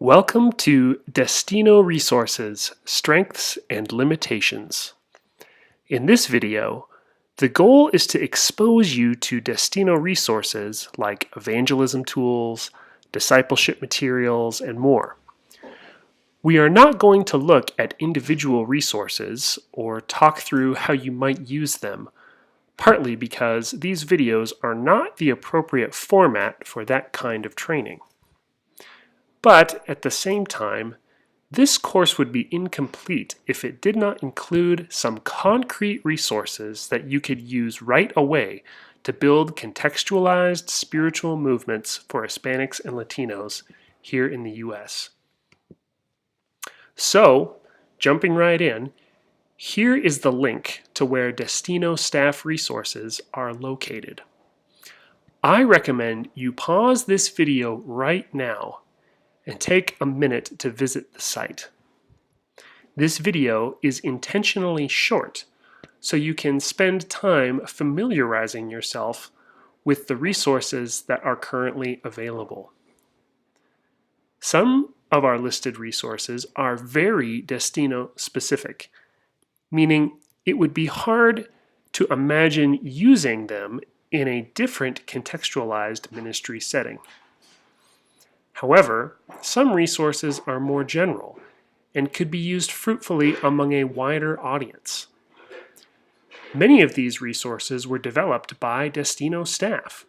Welcome to Destino Resources, Strengths and Limitations. In this video, the goal is to expose you to Destino resources like evangelism tools, discipleship materials, and more. We are not going to look at individual resources or talk through how you might use them, partly because these videos are not the appropriate format for that kind of training. But at the same time, this course would be incomplete if it did not include some concrete resources that you could use right away to build contextualized spiritual movements for Hispanics and Latinos here in the U.S. So, jumping right in, here is the link to where Destino staff resources are located. I recommend you pause this video right now and take a minute to visit the site. This video is intentionally short, so you can spend time familiarizing yourself with the resources that are currently available. Some of our listed resources are very Destino specific, meaning it would be hard to imagine using them in a different contextualized ministry setting. However, some resources are more general and could be used fruitfully among a wider audience. Many of these resources were developed by Destino staff.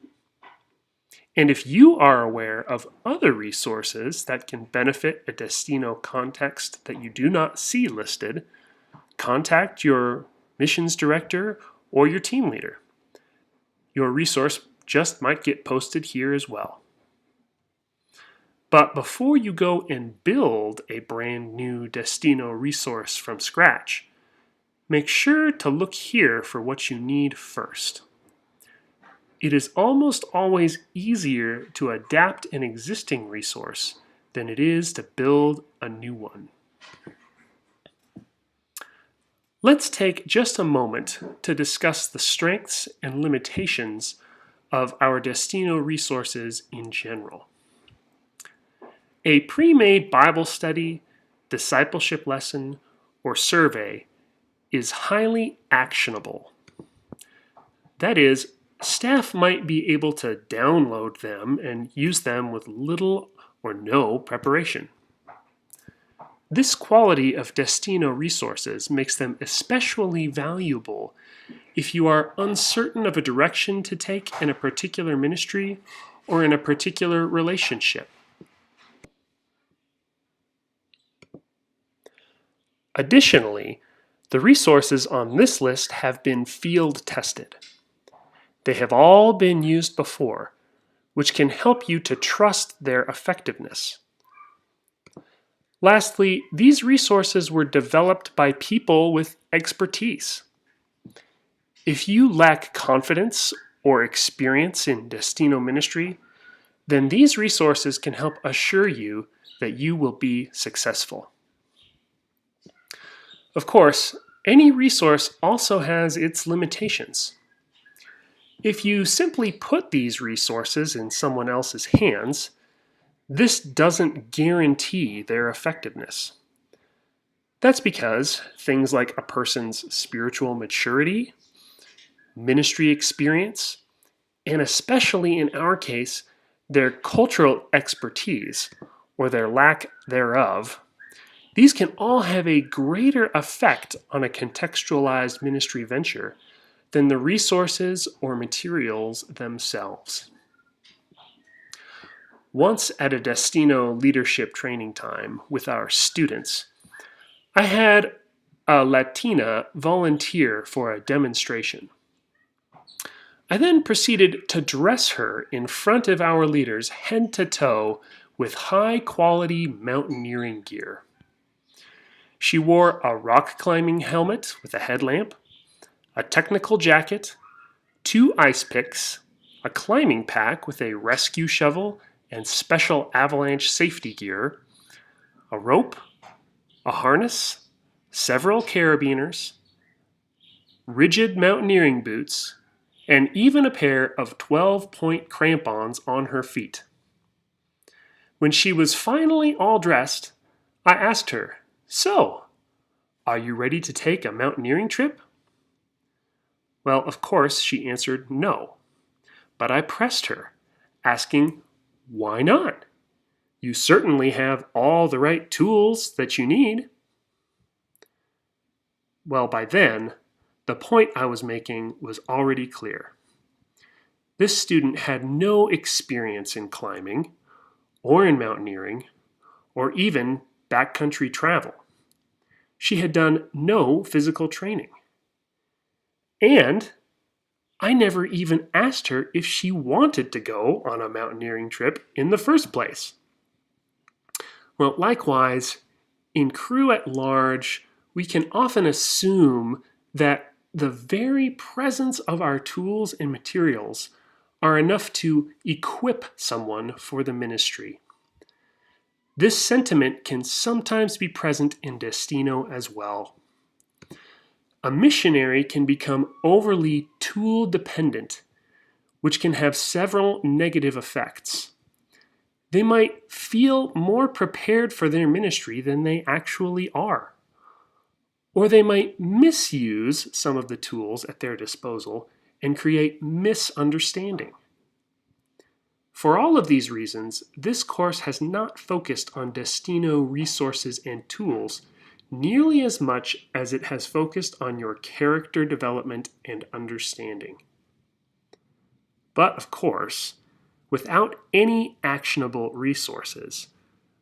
And if you are aware of other resources that can benefit a Destino context that you do not see listed, contact your missions director or your team leader. Your resource just might get posted here as well. But before you go and build a brand new Destino resource from scratch, make sure to look here for what you need first. It is almost always easier to adapt an existing resource than it is to build a new one. Let's take just a moment to discuss the strengths and limitations of our Destino resources in general. A pre-made Bible study, discipleship lesson, or survey is highly actionable. That is, staff might be able to download them and use them with little or no preparation. This quality of Destino resources makes them especially valuable if you are uncertain of a direction to take in a particular ministry or in a particular relationship. Additionally, the resources on this list have been field tested. They have all been used before, which can help you to trust their effectiveness. Lastly, these resources were developed by people with expertise. If you lack confidence or experience in Destino ministry, then these resources can help assure you that you will be successful. Of course, any resource also has its limitations. If you simply put these resources in someone else's hands, this doesn't guarantee their effectiveness. That's because things like a person's spiritual maturity, ministry experience, and especially in our case, their cultural expertise or their lack thereof, these can all have a greater effect on a contextualized ministry venture than the resources or materials themselves. Once at a Destino leadership training time with our students, I had a Latina volunteer for a demonstration. I then proceeded to dress her in front of our leaders head to toe with high-quality mountaineering gear. She wore a rock climbing helmet with a headlamp, a technical jacket, 2 ice picks, a climbing pack with a rescue shovel and special avalanche safety gear, a rope, a harness, several carabiners, rigid mountaineering boots, and even a pair of 12-point crampons on her feet. When she was finally all dressed, I asked her, "So, are you ready to take a mountaineering trip?" Well, of course, she answered no. But I pressed her, asking, "Why not? You certainly have all the right tools that you need." Well, by then, the point I was making was already clear. This student had no experience in climbing, or in mountaineering, or even backcountry travel. She had done no physical training. And I never even asked her if she wanted to go on a mountaineering trip in the first place. Well, likewise, in crew at large, we can often assume that the very presence of our tools and materials are enough to equip someone for the ministry. This sentiment can sometimes be present in Destino as well. A missionary can become overly tool dependent, which can have several negative effects. They might feel more prepared for their ministry than they actually are. Or they might misuse some of the tools at their disposal and create misunderstanding. For all of these reasons, this course has not focused on Destino resources and tools nearly as much as it has focused on your character development and understanding. But of course, without any actionable resources,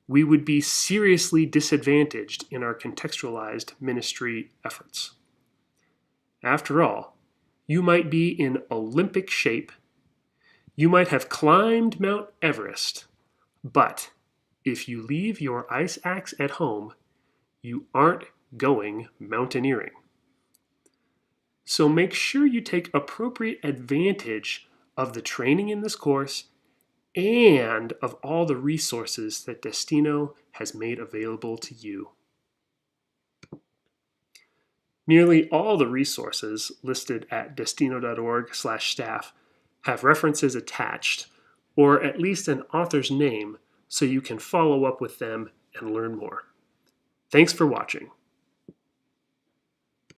we would be seriously disadvantaged in our contextualized ministry efforts. After all, you might be in Olympic shape, you might have climbed Mount Everest, but if you leave your ice axe at home, you aren't going mountaineering. So make sure you take appropriate advantage of the training in this course and of all the resources that Destino has made available to you. Nearly all the resources listed at destino.org/staff have references attached, or at least an author's name, so you can follow up with them and learn more. Thanks for watching.